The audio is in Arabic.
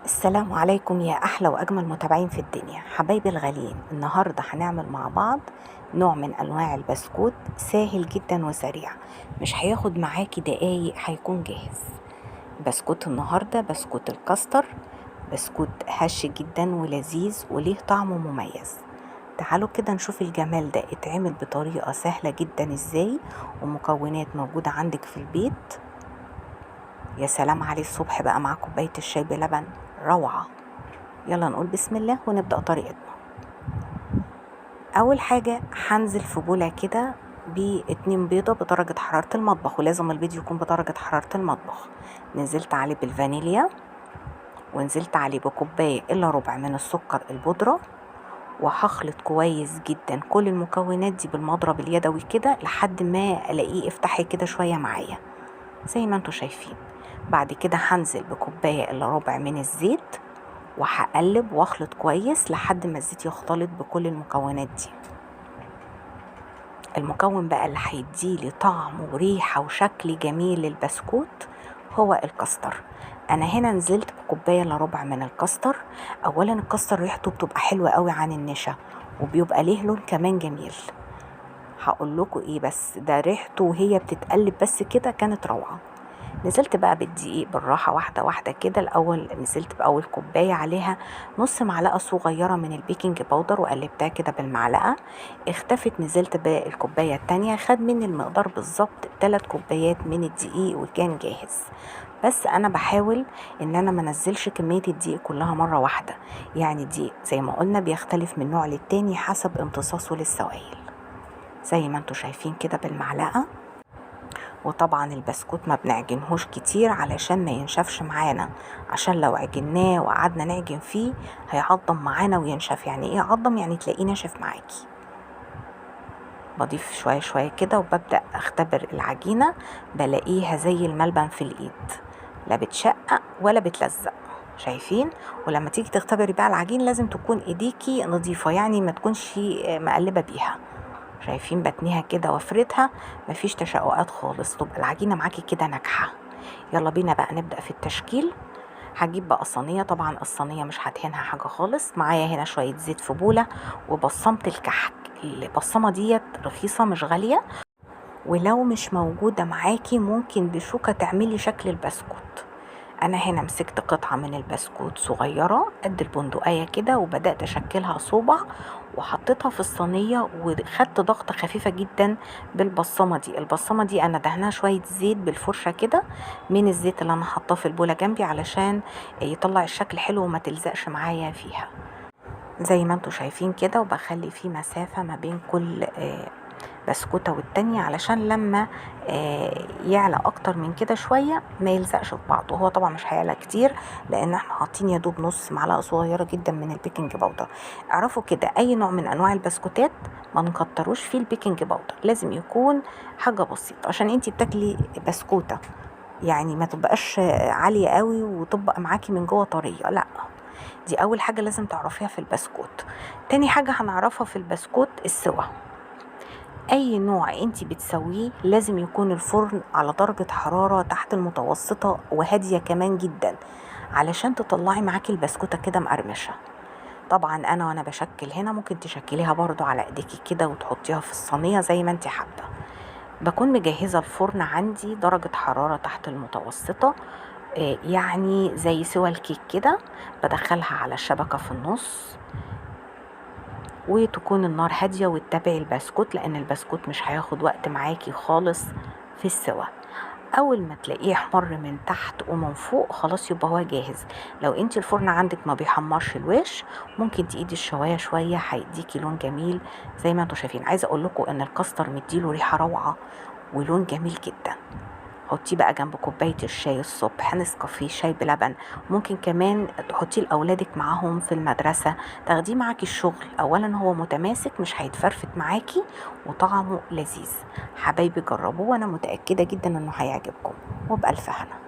السلام عليكم يا أحلى وأجمل متابعين في الدنيا حبايبي الغاليين. النهاردة هنعمل مع بعض نوع من أنواع البسكوت سهل جدا وسريع، مش هياخد معاكي دقايق هيكون جاهز. بسكوت النهاردة بسكوت الكاستر، بسكوت هش جدا ولذيذ وليه طعم مميز. تعالوا كده نشوف الجمال ده اتعمل بطريقة سهلة جدا ازاي، ومكونات موجودة عندك في البيت. يا سلام عليه الصبح بقى مع كوباية الشاي بلبن، روعة. يلا نقول بسم الله ونبدأ طريقتنا. أول حاجة هنزل في بولة كده ب2 بيضة بدرجة حرارة المطبخ، ولازم البيض يكون بدرجة حرارة المطبخ. نزلت عليه بالفانيليا، ونزلت عليه بكوباية إلا ربع من السكر البودرة، وهخلط كويس جدا كل المكونات دي بالمضرب اليدوي كده لحد ما الاقيه افتحي كده شوية معايا زي ما انتوا شايفين. بعد كده هنزل بكوباية إلا ربع من الزيت، وهقلب واخلط كويس لحد ما الزيت يختلط بكل المكونات دي. المكون بقى اللي هيديلي طعم وريحة وشكل جميل للبسكوت هو الكاستر. انا هنا نزلت بكوباية إلا ربع من الكاستر. اولا الكاستر ريحته بتبقى حلوة قوي عن النشا، وبيبقى ليه لون كمان جميل. هقول لكم ايه، بس ده ريحته وهي بتتقلب بس كده كانت روعة. نزلت بقى بالدقيق بالراحة واحدة واحدة كده. الأول نزلت بأول كوباية عليها نص معلقة صغيرة من البيكنج باودر وقلبتها كده بالمعلقة، اختفت. نزلت بالكوباية التانية، خد مني المقدار بالظبط 3 كوبايات من الدقيق وكان جاهز. بس أنا بحاول إن أنا منزلش كمية الدقيق كلها مرة واحدة، يعني الدقيق زي ما قلنا بيختلف من نوع للتاني حسب امتصاصه للسوائل زي ما انتوا شايفين كده بالمعلقة. وطبعا البسكوت ما بنعجنهوش كتير علشان ما ينشفش معانا، عشان لو عجناه وقعدنا نعجن فيه هيعضم معانا وينشف. يعني ايه عضم؟ يعني تلاقيه ناشف معاكي. بضيف شوية شوية كده وببدأ اختبر العجينة، بلاقيها زي الملبن في الايد، لا بتشقق ولا بتلزق. شايفين؟ ولما تيجي تختبري بقى العجين لازم تكون ايديكي نظيفة، يعني ما تكونش مقلبة بيها. شايفين بتنيها كده وافردها، مفيش تشققات خالص، تبقى العجينه معاكي كده ناجحه. يلا بينا بقى نبدا في التشكيل. هجيب بقى صينيه، طبعا الصينيه مش هدهنها حاجه خالص. معايا هنا شويه زيت في بوله وبصمه الكحك. البصمه ديت رخيصه مش غاليه، ولو مش موجوده معاكي ممكن بشوكه تعملي شكل البسكوت. انا هنا مسكت قطعة من البسكوت صغيرة قد البندقية كده، وبدأت اشكلها صوبع وحطيتها في الصينية، وخدت ضغطة خفيفة جدا بالبصمة دي. البصمة دي انا دهنها شوية زيت بالفرشة كده من الزيت اللي انا حطاه في البولة جنبي علشان يطلع الشكل حلو وما تلزقش معايا فيها زي ما انتوا شايفين كده. وبخلي فيه مسافة ما بين كل بسكوتة والتانية علشان لما يعلى اكتر من كده شوية ما يلزقش في بعض. وهو طبعا مش هيعلى كتير لان احنا حاطين يا دوب نص معلقة صغيرة جدا من البيكنج باودر. اعرفوا كده اي نوع من انواع البسكوتات ما نكتروش فيه البيكنج باودر، لازم يكون حاجة بسيطة عشان انتي بتاكلي بسكوتة، يعني ما تبقاش عالية قوي وتبقى معاكي من جوه طرية، لا. دي اول حاجة لازم تعرفيها في البسكوت. تاني حاجة هنعرفها في البسكوت السوا. اي نوع انتي بتسويه لازم يكون الفرن على درجة حرارة تحت المتوسطة وهادية كمان جدا علشان تطلعي معاكي البسكوتة كده مقرمشة. طبعا انا وانا بشكل هنا ممكن تشكليها برضو على ايديكي كده وتحطيها في الصينية زي ما انتي حابة. بكون مجهزة الفرن عندي درجة حرارة تحت المتوسطة، يعني زي سوى الكيك كده. بدخلها على الشبكة في النص، وتكون النار هادية وتتابعي البسكوت لان البسكوت مش هياخد وقت معاكي خالص في السوا. اول ما تلاقيه احمر من تحت ومن فوق خلاص يبقى هو جاهز. لو انت الفرن عندك ما بيحمرش الوش ممكن تقيدي الشوايه شويه هيديكي لون جميل زي ما انتوا شايفين. عايزه اقول لكم ان الكاستر مديله ريحه روعه ولون جميل جدا. حطيه بقى جنب كوباية الشاي الصبح، نسكافيه، شاي بلبن. ممكن كمان تحطيه لأولادك معاهم في المدرسة، تاخديه معاكي الشغل. أولا هو متماسك مش هيتفرفت معاكي وطعمه لذيذ. حبايبي جربوه وأنا متأكدة جدا إنه هيعجبكم، وبألف هنا.